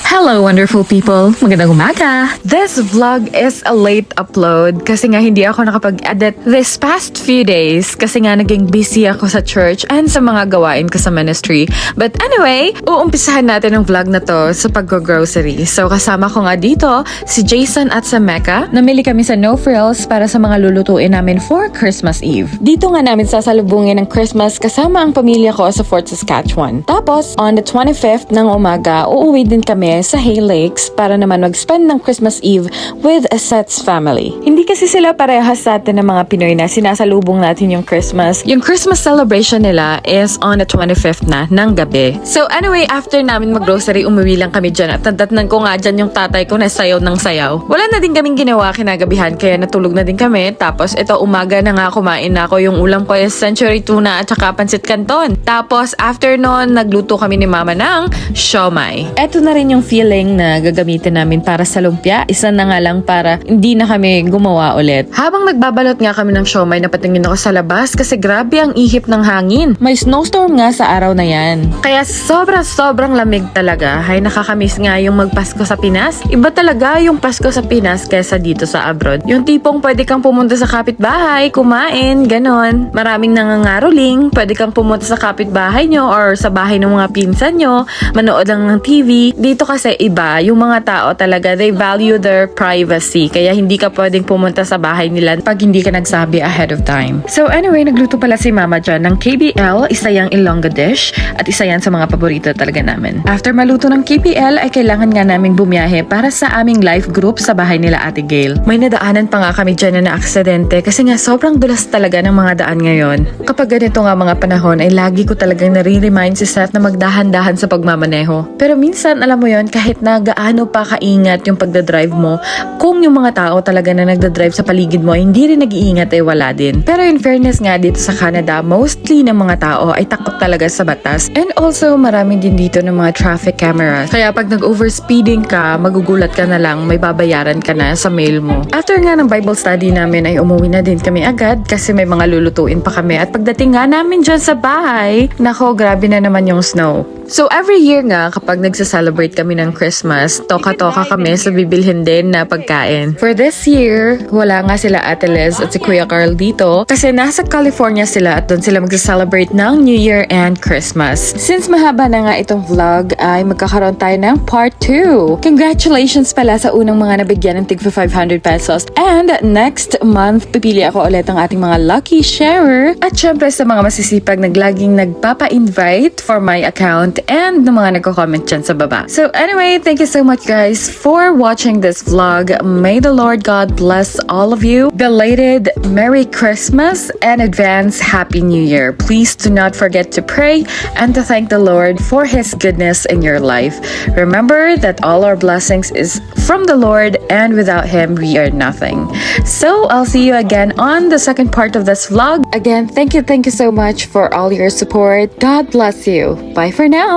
Hello, wonderful people! Magandang umaga! This vlog is a late upload kasi nga hindi ako nakapag-edit this past few days kasi nga naging busy ako sa church and sa mga gawain ko sa ministry. But anyway, uumpisahan natin ang vlog na to sa pag-grocery. So kasama ko nga dito si Jason at sa Mecca. Namili kami sa No Frills para sa mga lulutuin namin for Christmas Eve. Dito nga namin sasalubungin ng Christmas kasama ang pamilya ko sa Fort Saskatchewan. Tapos, on the 25th ng umaga, uuwi din kami sa Hay Lakes para naman mag-spend ng Christmas Eve with Seth's family. Hindi kasi sila parehas sa atin ng mga Pinoy na sinasalubong natin yung Christmas. Yung Christmas celebration nila is on the 25th na ng gabi. So anyway, after namin mag-grocery, umuwi lang kami dyan at nadatnan ko nga dyan yung tatay ko na sayaw ng sayaw. Wala na din kaming ginawa kinagabihan kaya natulog na din kami. Tapos ito umaga na nga kumain na ako. Yung ulam ko is century tuna at saka pansit canton. Tapos after nun, nagluto kami ni mama ng siomai. Eto na rin yung feeling na gagamitin namin para sa lumpia. Isa na nga lang para hindi na kami gumawa ulit. Habang nagbabalot nga kami ng siomai, napatingin ako sa labas kasi grabe ang ihip ng hangin. May snowstorm nga sa araw na yan. Kaya sobrang lamig talaga. Hay, nakakamiss nga yung magpasko sa Pinas. Iba talaga yung Pasko sa Pinas kaysa dito sa abroad. Yung tipong pwede kang pumunta sa kapitbahay, kumain, ganon. Maraming nangangaroling. Pwede kang pumunta sa kapitbahay nyo or sa bahay ng mga pinsan nyo, manood lang ng TV. Dito kasi iba, yung mga tao talaga, they value their privacy. Kaya hindi ka pwedeng pumunta sa bahay nila pag hindi ka nagsabi ahead of time. So anyway, nagluto pala si mama dyan ng KBL, isa yung Ilonggo dish, at isa yan sa mga paborito talaga namin. After maluto ng KBL, ay kailangan nga naming bumiyahe para sa aming life group sa bahay nila Ate Gail. May nadaanan pa nga kami dyan na aksidente kasi nga sobrang dulas talaga ng mga daan ngayon. Kapag ganito nga mga panahon, ay lagi ko talagang nare-remind si Seth na magdahan-dahan sa pagmamaneho. Pero minsan, alam mo yon, kahit na gaano pa kaingat yung pagdadrive mo, kung yung mga tao talaga na nagdadrive sa paligid mo, hindi rin nag-iingat ay wala din. Pero in fairness nga dito sa Canada, mostly ng mga tao ay takot talaga sa batas. And also, marami din dito ng mga traffic cameras. Kaya pag nag-overspeeding ka, magugulat ka na lang, may babayaran ka na sa mail mo. After nga ng Bible study namin ay umuwi na din kami agad kasi may mga lulutuin pa kami. At pagdating nga namin dyan sa bahay, nako, grabe na naman yung snow. So every year nga kapag nagsa-celebrate kami ng Christmas, toka-toka kami sa bibilhin din na pagkain. For this year, wala nga sila Ate Liz at si Kuya Carl dito kasi nasa California sila at doon sila magsa-celebrate ng New Year and Christmas. Since mahaba na nga itong vlog ay magkakaroon tayo ng part 2. Congratulations pala sa unang mga nabigyan ng tig 500 pesos. And next month, pipili ako ulit ang ating mga lucky sharer. At syempre sa mga masisipag naglaging nagpapa-invite for my account and ng mga nagko-comment dyan sa baba. So anyway, thank you so much guys for watching this vlog. May the Lord God bless all of you. Belated Merry Christmas and advance Happy New Year. Please do not forget to pray and to thank the Lord for His goodness in your life. Remember that all our blessings is from the Lord and without Him we are nothing. So I'll see you again on the second part of this vlog. Again, thank you so much for all your support. God bless you. Bye for now.